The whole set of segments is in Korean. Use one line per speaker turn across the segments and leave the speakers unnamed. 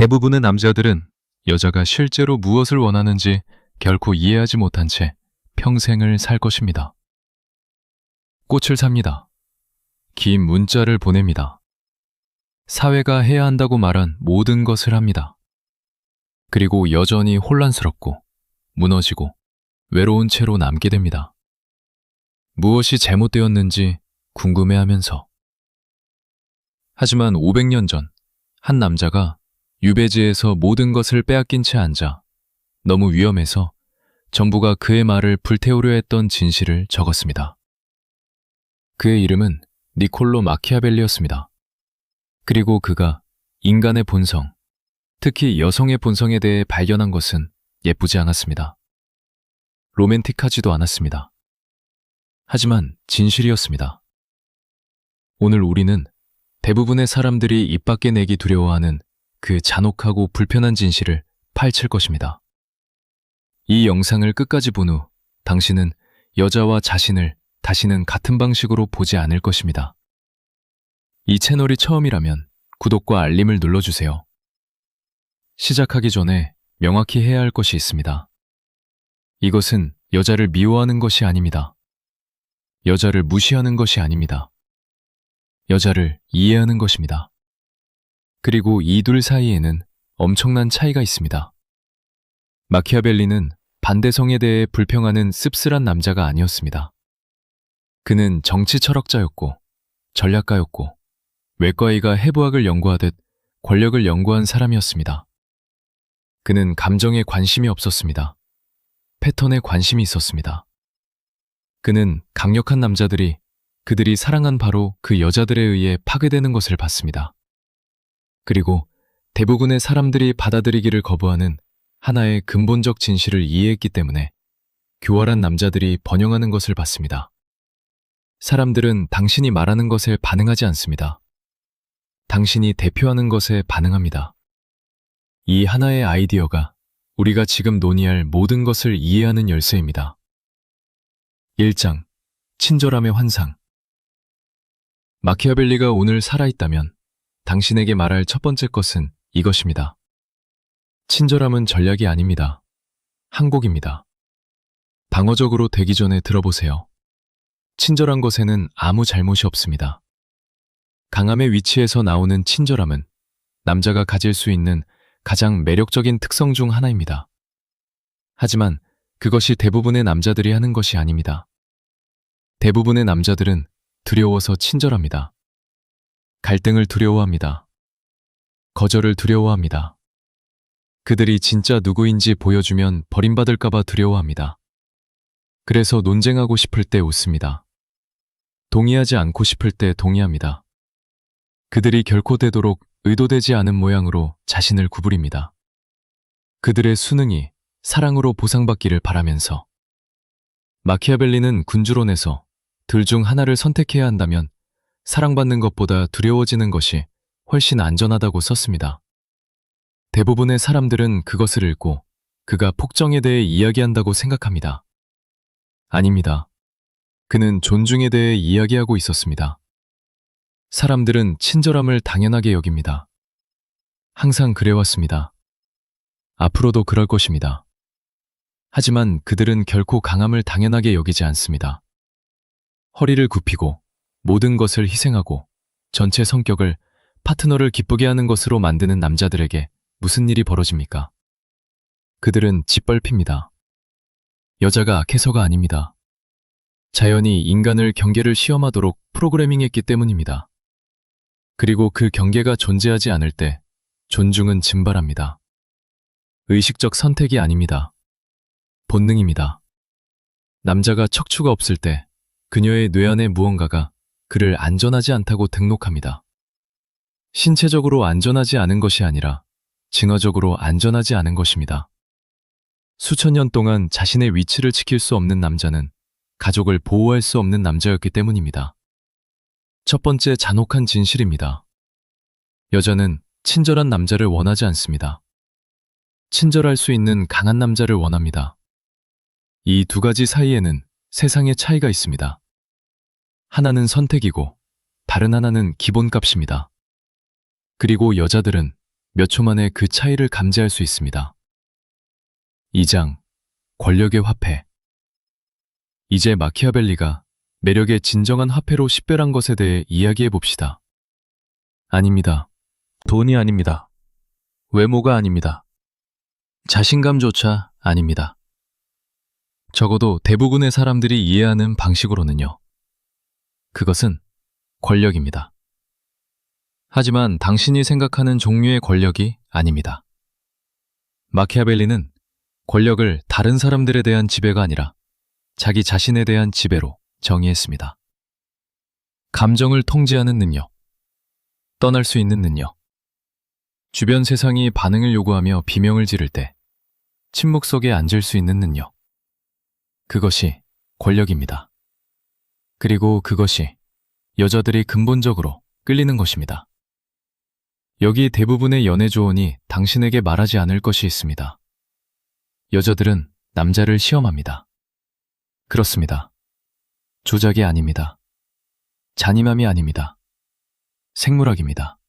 대부분의 남자들은 여자가 실제로 무엇을 원하는지 결코 이해하지 못한 채 평생을 살 것입니다. 꽃을 삽니다. 긴 문자를 보냅니다. 사회가 해야 한다고 말한 모든 것을 합니다. 그리고 여전히 혼란스럽고 무너지고 외로운 채로 남게 됩니다. 무엇이 잘못되었는지 궁금해하면서. 하지만 500년 전 한 남자가 유배지에서 모든 것을 빼앗긴 채 앉아 너무 위험해서 정부가 그의 말을 불태우려 했던 진실을 적었습니다. 그의 이름은 니콜로 마키아벨리였습니다. 그리고 그가 인간의 본성, 특히 여성의 본성에 대해 발견한 것은 예쁘지 않았습니다. 로맨틱하지도 않았습니다. 하지만 진실이었습니다. 오늘 우리는 대부분의 사람들이 입 밖에 내기 두려워하는 그 잔혹하고 불편한 진실을 파헤칠 것입니다. 이 영상을 끝까지 본 후 당신은 여자와 자신을 다시는 같은 방식으로 보지 않을 것입니다. 이 채널이 처음이라면 구독과 알림을 눌러주세요. 시작하기 전에 명확히 해야 할 것이 있습니다. 이것은 여자를 미워하는 것이 아닙니다. 여자를 무시하는 것이 아닙니다. 여자를 이해하는 것입니다. 그리고 이 둘 사이에는 엄청난 차이가 있습니다. 마키아벨리는 반대성에 대해 불평하는 씁쓸한 남자가 아니었습니다. 그는 정치 철학자였고 전략가였고 외과의가 해부학을 연구하듯 권력을 연구한 사람이었습니다. 그는 감정에 관심이 없었습니다. 패턴에 관심이 있었습니다. 그는 강력한 남자들이 그들이 사랑한 바로 그 여자들에 의해 파괴되는 것을 봤습니다. 그리고 대부분의 사람들이 받아들이기를 거부하는 하나의 근본적 진실을 이해했기 때문에 교활한 남자들이 번영하는 것을 봤습니다. 사람들은 당신이 말하는 것에 반응하지 않습니다. 당신이 대표하는 것에 반응합니다. 이 하나의 아이디어가 우리가 지금 논의할 모든 것을 이해하는 열쇠입니다. 1장, 친절함의 환상. 마키아벨리가 오늘 살아있다면 당신에게 말할 첫 번째 것은 이것입니다. 친절함은 전략이 아닙니다. 항복입니다. 방어적으로 되기 전에 들어보세요. 친절한 것에는 아무 잘못이 없습니다. 강함의 위치에서 나오는 친절함은 남자가 가질 수 있는 가장 매력적인 특성 중 하나입니다. 하지만 그것이 대부분의 남자들이 하는 것이 아닙니다. 대부분의 남자들은 두려워서 친절합니다. 갈등을 두려워합니다. 거절을 두려워합니다. 그들이 진짜 누구인지 보여주면 버림받을까봐 두려워합니다. 그래서 논쟁하고 싶을 때 웃습니다. 동의하지 않고 싶을 때 동의합니다. 그들이 결코 되도록 의도되지 않은 모양으로 자신을 구부립니다. 그들의 수능이 사랑으로 보상받기를 바라면서. 마키아벨리는 군주론에서 둘 중 하나를 선택해야 한다면 사랑받는 것보다 두려워지는 것이 훨씬 안전하다고 썼습니다. 대부분의 사람들은 그것을 읽고 그가 폭정에 대해 이야기한다고 생각합니다. 아닙니다. 그는 존중에 대해 이야기하고 있었습니다. 사람들은 친절함을 당연하게 여깁니다. 항상 그래왔습니다. 앞으로도 그럴 것입니다. 하지만 그들은 결코 강함을 당연하게 여기지 않습니다. 허리를 굽히고 모든 것을 희생하고 전체 성격을 파트너를 기쁘게 하는 것으로 만드는 남자들에게 무슨 일이 벌어집니까? 그들은 짓밟힙니다. 여자가 악해서가 아닙니다. 자연이 인간을 경계를 시험하도록 프로그래밍했기 때문입니다. 그리고 그 경계가 존재하지 않을 때 존중은 증발합니다. 의식적 선택이 아닙니다. 본능입니다. 남자가 척추가 없을 때 그녀의 뇌 안에 무언가가 그를 안전하지 않다고 등록합니다. 신체적으로 안전하지 않은 것이 아니라 진화적으로 안전하지 않은 것입니다. 수천 년 동안 자신의 위치를 지킬 수 없는 남자는 가족을 보호할 수 없는 남자였기 때문입니다. 첫 번째 잔혹한 진실입니다. 여자는 친절한 남자를 원하지 않습니다. 친절할 수 있는 강한 남자를 원합니다. 이 두 가지 사이에는 세상의 차이가 있습니다. 하나는 선택이고 다른 하나는 기본값입니다. 그리고 여자들은 몇 초 만에 그 차이를 감지할 수 있습니다. 2장 권력의 화폐. 이제 마키아벨리가 매력의 진정한 화폐로 식별한 것에 대해 이야기해 봅시다. 아닙니다. 돈이 아닙니다. 외모가 아닙니다. 자신감조차 아닙니다. 적어도 대부분의 사람들이 이해하는 방식으로는요. 그것은 권력입니다. 하지만 당신이 생각하는 종류의 권력이 아닙니다. 마키아벨리는 권력을 다른 사람들에 대한 지배가 아니라 자기 자신에 대한 지배로 정의했습니다. 감정을 통제하는 능력, 떠날 수 있는 능력, 주변 세상이 반응을 요구하며 비명을 지를 때 침묵 속에 앉을 수 있는 능력. 그것이 권력입니다. 그리고 그것이 여자들이 근본적으로 끌리는 것입니다. 여기 대부분의 연애 조언이 당신에게 말하지 않을 것이 있습니다. 여자들은 남자를 시험합니다. 그렇습니다. 조작이 아닙니다. 잔인함이 아닙니다. 생물학입니다.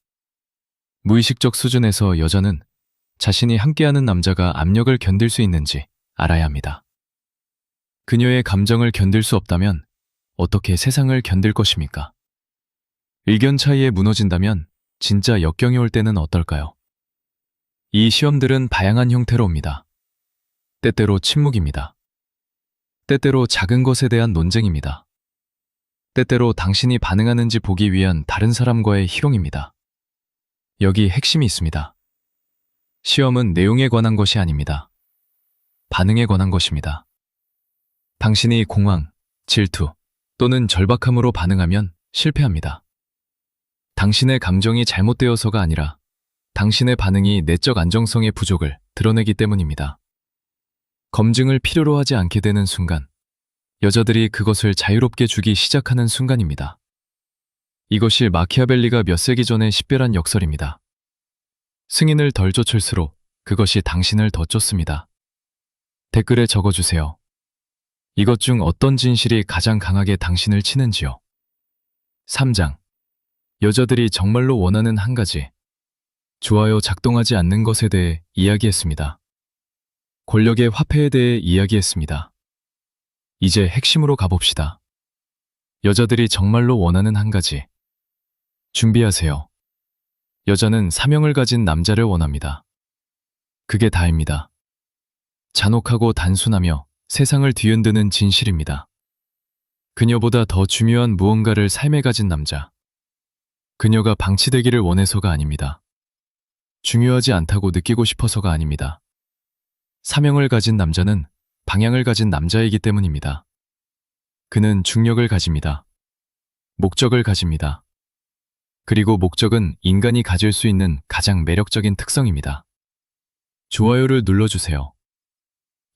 무의식적 수준에서 여자는 자신이 함께하는 남자가 압력을 견딜 수 있는지 알아야 합니다. 그녀의 감정을 견딜 수 없다면 어떻게 세상을 견딜 것입니까? 의견 차이에 무너진다면 진짜 역경이 올 때는 어떨까요? 이 시험들은 다양한 형태로 옵니다. 때때로 침묵입니다. 때때로 작은 것에 대한 논쟁입니다. 때때로 당신이 반응하는지 보기 위한 다른 사람과의 희롱입니다. 여기 핵심이 있습니다. 시험은 내용에 관한 것이 아닙니다. 반응에 관한 것입니다. 당신이 공황, 질투 또는 절박함으로 반응하면 실패합니다. 당신의 감정이 잘못되어서가 아니라 당신의 반응이 내적 안정성의 부족을 드러내기 때문입니다. 검증을 필요로 하지 않게 되는 순간, 여자들이 그것을 자유롭게 주기 시작하는 순간입니다. 이것이 마키아벨리가 몇 세기 전에 식별한 역설입니다. 승인을 덜 쫓을수록 그것이 당신을 더 쫓습니다. 댓글에 적어주세요. 이것 중 어떤 진실이 가장 강하게 당신을 치는지요? 3장. 여자들이 정말로 원하는 한 가지. 좋아요 작동하지 않는 것에 대해 이야기했습니다. 권력의 화폐에 대해 이야기했습니다. 이제 핵심으로 가봅시다. 여자들이 정말로 원하는 한 가지. 준비하세요. 여자는 사명을 가진 남자를 원합니다. 그게 다입니다. 잔혹하고 단순하며 세상을 뒤흔드는 진실입니다. 그녀보다 더 중요한 무언가를 삶에 가진 남자. 그녀가 방치되기를 원해서가 아닙니다. 중요하지 않다고 느끼고 싶어서가 아닙니다. 사명을 가진 남자는 방향을 가진 남자이기 때문입니다. 그는 중력을 가집니다. 목적을 가집니다. 그리고 목적은 인간이 가질 수 있는 가장 매력적인 특성입니다. 좋아요를 눌러주세요.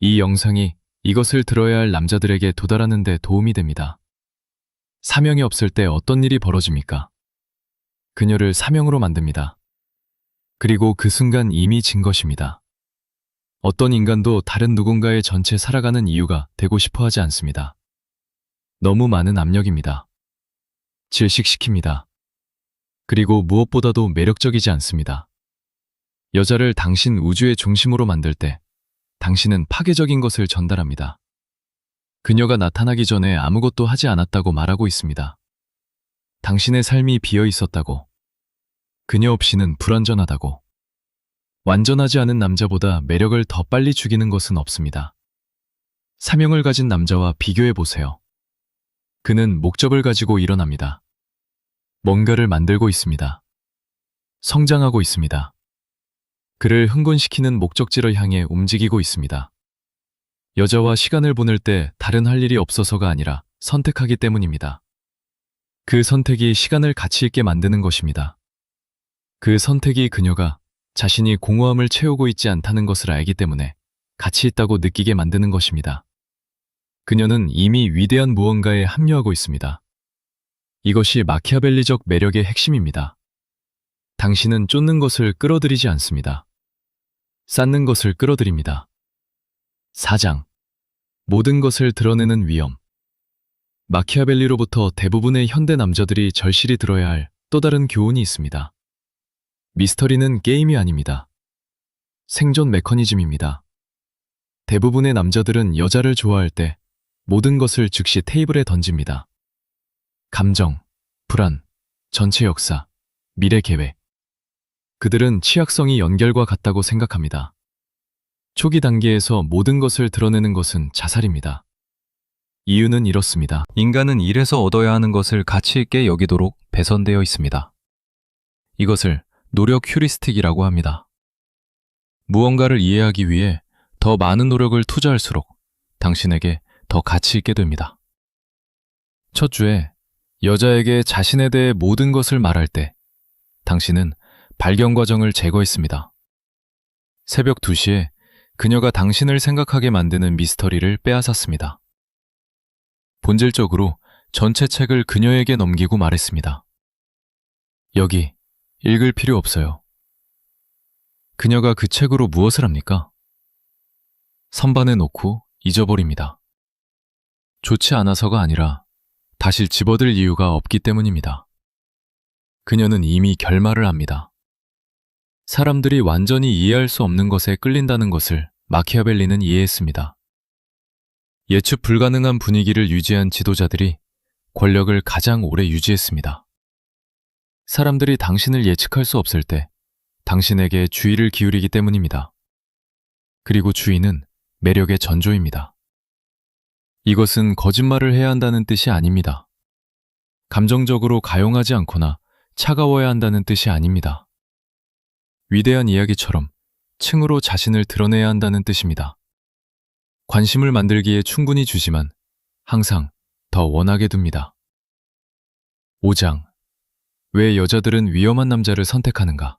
이 영상이 이것을 들어야 할 남자들에게 도달하는 데 도움이 됩니다. 사명이 없을 때 어떤 일이 벌어집니까? 그녀를 사명으로 만듭니다. 그리고 그 순간 이미 진 것입니다. 어떤 인간도 다른 누군가의 전체 살아가는 이유가 되고 싶어 하지 않습니다. 너무 많은 압력입니다. 질식시킵니다. 그리고 무엇보다도 매력적이지 않습니다. 여자를 당신 우주의 중심으로 만들 때 당신은 파괴적인 것을 전달합니다. 그녀가 나타나기 전에 아무것도 하지 않았다고 말하고 있습니다. 당신의 삶이 비어 있었다고. 그녀 없이는 불완전하다고. 완전하지 않은 남자보다 매력을 더 빨리 죽이는 것은 없습니다. 사명을 가진 남자와 비교해 보세요. 그는 목적을 가지고 일어납니다. 뭔가를 만들고 있습니다. 성장하고 있습니다. 그를 흥분시키는 목적지를 향해 움직이고 있습니다. 여자와 시간을 보낼 때 다른 할 일이 없어서가 아니라 선택하기 때문입니다. 그 선택이 시간을 가치 있게 만드는 것입니다. 그 선택이 그녀가 자신이 공허함을 채우고 있지 않다는 것을 알기 때문에 가치 있다고 느끼게 만드는 것입니다. 그녀는 이미 위대한 무언가에 합류하고 있습니다. 이것이 마키아벨리적 매력의 핵심입니다. 당신은 쫓는 것을 끌어들이지 않습니다. 쌓는 것을 끌어들입니다. 4장. 모든 것을 드러내는 위험. 마키아벨리로부터 대부분의 현대 남자들이 절실히 들어야 할 또 다른 교훈이 있습니다. 미스터리는 게임이 아닙니다. 생존 메커니즘입니다. 대부분의 남자들은 여자를 좋아할 때 모든 것을 즉시 테이블에 던집니다. 감정, 불안, 전체 역사, 미래 계획. 그들은 취약성이 연결과 같다고 생각합니다. 초기 단계에서 모든 것을 드러내는 것은 자살입니다. 이유는 이렇습니다. 인간은 일에서 얻어야 하는 것을 가치 있게 여기도록 배선되어 있습니다. 이것을 노력 휴리스틱이라고 합니다. 무언가를 이해하기 위해 더 많은 노력을 투자할수록 당신에게 더 가치 있게 됩니다. 첫 주에 여자에게 자신에 대해 모든 것을 말할 때 당신은 발견 과정을 제거했습니다. 새벽 2시에 그녀가 당신을 생각하게 만드는 미스터리를 빼앗았습니다. 본질적으로 전체 책을 그녀에게 넘기고 말했습니다. 여기, 읽을 필요 없어요. 그녀가 그 책으로 무엇을 합니까? 선반에 놓고 잊어버립니다. 좋지 않아서가 아니라 다시 집어들 이유가 없기 때문입니다. 그녀는 이미 결말을 압니다. 사람들이 완전히 이해할 수 없는 것에 끌린다는 것을 마키아벨리는 이해했습니다. 예측 불가능한 분위기를 유지한 지도자들이 권력을 가장 오래 유지했습니다. 사람들이 당신을 예측할 수 없을 때 당신에게 주의를 기울이기 때문입니다. 그리고 주의는 매력의 전조입니다. 이것은 거짓말을 해야 한다는 뜻이 아닙니다. 감정적으로 가용하지 않거나 차가워야 한다는 뜻이 아닙니다. 위대한 이야기처럼 층으로 자신을 드러내야 한다는 뜻입니다. 관심을 만들기에 충분히 주지만 항상 더 원하게 둡니다. 5장. 왜 여자들은 위험한 남자를 선택하는가?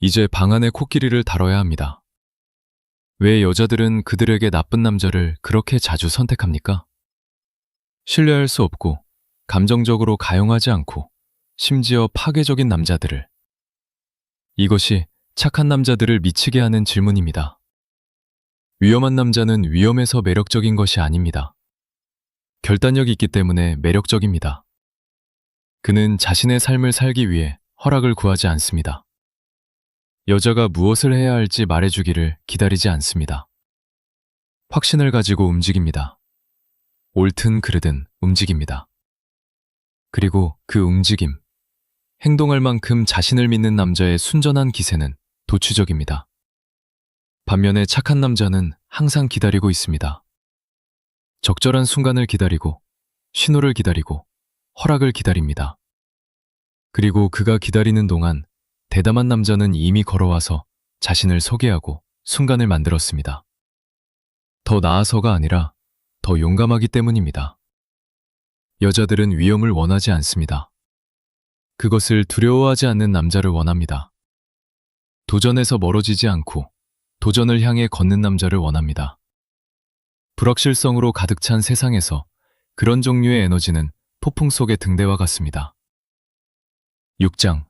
이제 방 안의 코끼리를 다뤄야 합니다. 왜 여자들은 그들에게 나쁜 남자를 그렇게 자주 선택합니까? 신뢰할 수 없고 감정적으로 가용하지 않고 심지어 파괴적인 남자들을. 이것이 착한 남자들을 미치게 하는 질문입니다. 위험한 남자는 위험해서 매력적인 것이 아닙니다. 결단력이 있기 때문에 매력적입니다. 그는 자신의 삶을 살기 위해 허락을 구하지 않습니다. 여자가 무엇을 해야 할지 말해주기를 기다리지 않습니다. 확신을 가지고 움직입니다. 옳든 그르든 움직입니다. 그리고 그 움직임, 행동할 만큼 자신을 믿는 남자의 순전한 기세는 도취적입니다. 반면에 착한 남자는 항상 기다리고 있습니다. 적절한 순간을 기다리고, 신호를 기다리고, 허락을 기다립니다. 그리고 그가 기다리는 동안 대담한 남자는 이미 걸어와서 자신을 소개하고 순간을 만들었습니다. 더 나아서가 아니라 더 용감하기 때문입니다. 여자들은 위험을 원하지 않습니다. 그것을 두려워하지 않는 남자를 원합니다. 도전에서 멀어지지 않고 도전을 향해 걷는 남자를 원합니다. 불확실성으로 가득 찬 세상에서 그런 종류의 에너지는 폭풍 속의 등대와 같습니다. 6장.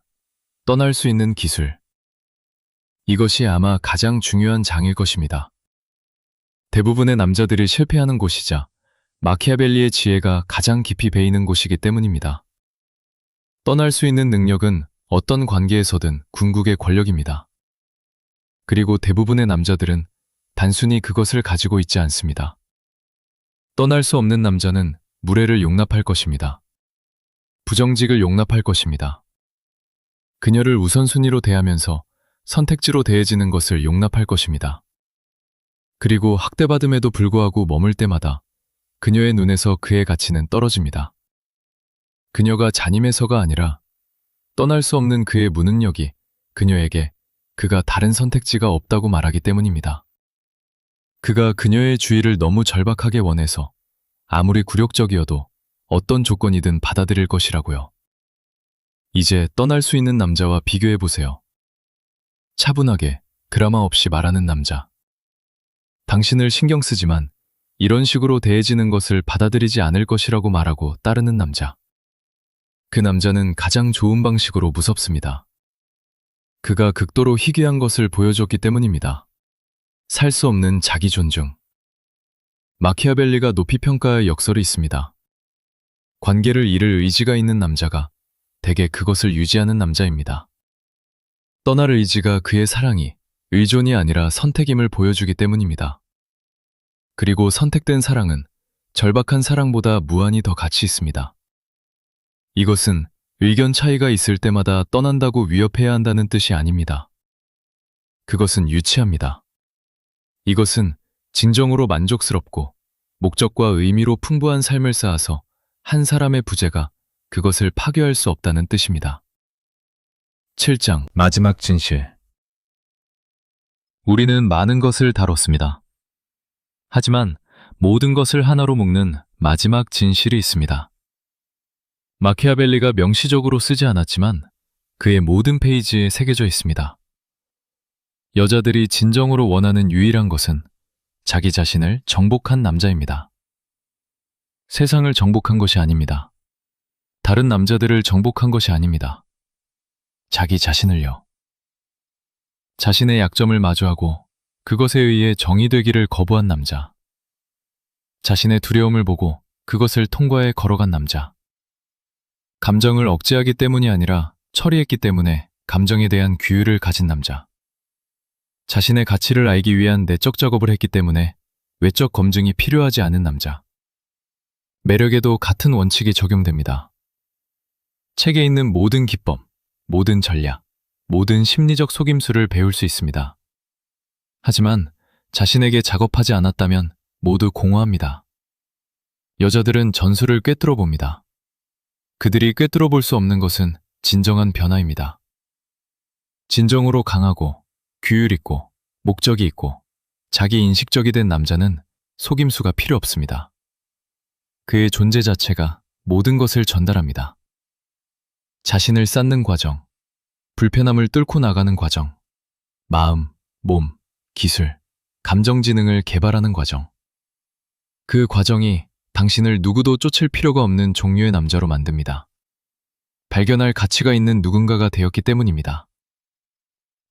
떠날 수 있는 기술. 이것이 아마 가장 중요한 장일 것입니다. 대부분의 남자들이 실패하는 곳이자 마키아벨리의 지혜가 가장 깊이 배이는 곳이기 때문입니다. 떠날 수 있는 능력은 어떤 관계에서든 궁극의 권력입니다. 그리고 대부분의 남자들은 단순히 그것을 가지고 있지 않습니다. 떠날 수 없는 남자는 무례를 용납할 것입니다. 부정직을 용납할 것입니다. 그녀를 우선순위로 대하면서 선택지로 대해지는 것을 용납할 것입니다. 그리고 학대받음에도 불구하고 머물 때마다 그녀의 눈에서 그의 가치는 떨어집니다. 그녀가 잔임해서가 아니라 떠날 수 없는 그의 무능력이 그녀에게 그가 다른 선택지가 없다고 말하기 때문입니다. 그가 그녀의 주의를 너무 절박하게 원해서 아무리 굴욕적이어도 어떤 조건이든 받아들일 것이라고요. 이제 떠날 수 있는 남자와 비교해보세요. 차분하게 드라마 없이 말하는 남자. 당신을 신경 쓰지만 이런 식으로 대해지는 것을 받아들이지 않을 것이라고 말하고 따르는 남자. 그 남자는 가장 좋은 방식으로 무섭습니다. 그가 극도로 희귀한 것을 보여줬기 때문입니다. 살 수 없는 자기 존중. 마키아벨리가 높이 평가할 역설이 있습니다. 관계를 잃을 의지가 있는 남자가 대개 그것을 유지하는 남자입니다. 떠날 의지가 그의 사랑이 의존이 아니라 선택임을 보여주기 때문입니다. 그리고 선택된 사랑은 절박한 사랑보다 무한히 더 가치 있습니다. 이것은 의견 차이가 있을 때마다 떠난다고 위협해야 한다는 뜻이 아닙니다. 그것은 유치합니다. 이것은 진정으로 만족스럽고 목적과 의미로 풍부한 삶을 쌓아서 한 사람의 부재가 그것을 파괴할 수 없다는 뜻입니다. 7장 마지막 진실. 우리는 많은 것을 다뤘습니다. 하지만 모든 것을 하나로 묶는 마지막 진실이 있습니다. 마키아벨리가 명시적으로 쓰지 않았지만 그의 모든 페이지에 새겨져 있습니다. 여자들이 진정으로 원하는 유일한 것은 자기 자신을 정복한 남자입니다. 세상을 정복한 것이 아닙니다. 다른 남자들을 정복한 것이 아닙니다. 자기 자신을요. 자신의 약점을 마주하고 그것에 의해 정의되기를 거부한 남자. 자신의 두려움을 보고 그것을 통과해 걸어간 남자. 감정을 억제하기 때문이 아니라 처리했기 때문에 감정에 대한 규율을 가진 남자. 자신의 가치를 알기 위한 내적 작업을 했기 때문에 외적 검증이 필요하지 않은 남자. 매력에도 같은 원칙이 적용됩니다. 책에 있는 모든 기법, 모든 전략, 모든 심리적 속임수를 배울 수 있습니다. 하지만 자신에게 작업하지 않았다면 모두 공허합니다. 여자들은 전술을 꿰뚫어 봅니다. 그들이 꿰뚫어 볼 수 없는 것은 진정한 변화입니다. 진정으로 강하고 규율 있고 목적이 있고 자기 인식적이 된 남자는 속임수가 필요 없습니다. 그의 존재 자체가 모든 것을 전달합니다. 자신을 쌓는 과정, 불편함을 뚫고 나가는 과정, 마음, 몸, 기술, 감정 지능을 개발하는 과정. 그 과정이 당신을 누구도 쫓을 필요가 없는 종류의 남자로 만듭니다. 발견할 가치가 있는 누군가가 되었기 때문입니다.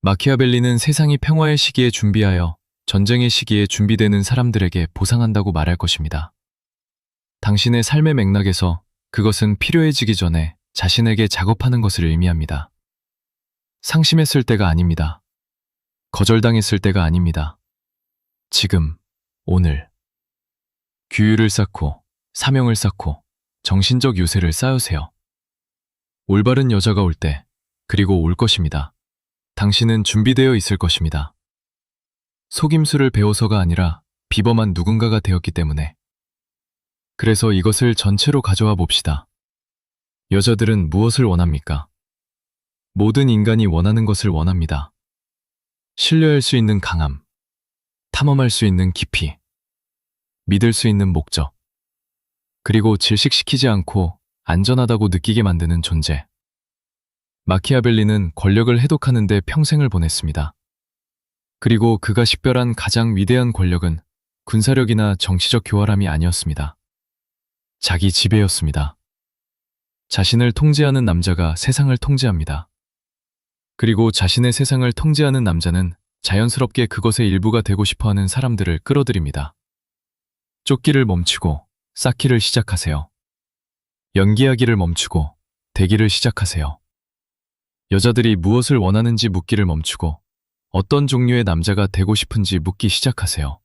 마키아벨리는 세상이 평화의 시기에 준비하여 전쟁의 시기에 준비되는 사람들에게 보상한다고 말할 것입니다. 당신의 삶의 맥락에서 그것은 필요해지기 전에 자신에게 작업하는 것을 의미합니다. 상심했을 때가 아닙니다. 거절당했을 때가 아닙니다. 지금, 오늘. 규율을 쌓고, 사명을 쌓고, 정신적 요새를 쌓으세요. 올바른 여자가 올 때, 그리고 올 것입니다. 당신은 준비되어 있을 것입니다. 속임수를 배워서가 아니라 비범한 누군가가 되었기 때문에. 그래서 이것을 전체로 가져와 봅시다. 여자들은 무엇을 원합니까? 모든 인간이 원하는 것을 원합니다. 신뢰할 수 있는 강함, 탐험할 수 있는 깊이, 믿을 수 있는 목적, 그리고 질식시키지 않고 안전하다고 느끼게 만드는 존재. 마키아벨리는 권력을 해독하는 데 평생을 보냈습니다. 그리고 그가 식별한 가장 위대한 권력은 군사력이나 정치적 교활함이 아니었습니다. 자기 지배였습니다. 자신을 통제하는 남자가 세상을 통제합니다. 그리고 자신의 세상을 통제하는 남자는 자연스럽게 그것의 일부가 되고 싶어하는 사람들을 끌어들입니다. 쫓기를 멈추고 쌓기를 시작하세요. 연기하기를 멈추고 대기를 시작하세요. 여자들이 무엇을 원하는지 묻기를 멈추고 어떤 종류의 남자가 되고 싶은지 묻기 시작하세요.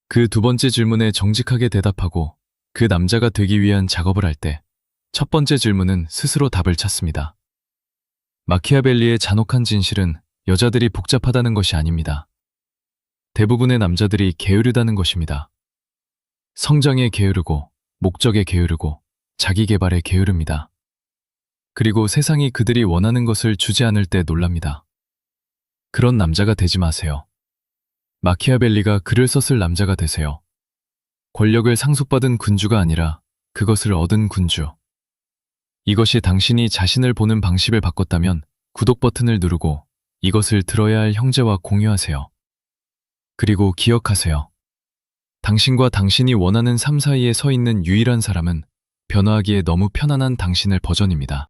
그 두 번째 질문에 정직하게 대답하고 그 남자가 되기 위한 작업을 할 때 첫 번째 질문은 스스로 답을 찾습니다. 마키아벨리의 잔혹한 진실은 여자들이 복잡하다는 것이 아닙니다. 대부분의 남자들이 게으르다는 것입니다. 성장에 게으르고 목적에 게으르고 자기 개발에 게으릅니다. 그리고 세상이 그들이 원하는 것을 주지 않을 때 놀랍니다. 그런 남자가 되지 마세요. 마키아벨리가 글을 썼을 남자가 되세요. 권력을 상속받은 군주가 아니라 그것을 얻은 군주. 이것이 당신이 자신을 보는 방식을 바꿨다면 구독 버튼을 누르고 이것을 들어야 할 형제와 공유하세요. 그리고 기억하세요. 당신과 당신이 원하는 삶 사이에 서 있는 유일한 사람은 변화하기에 너무 편안한 당신의 버전입니다.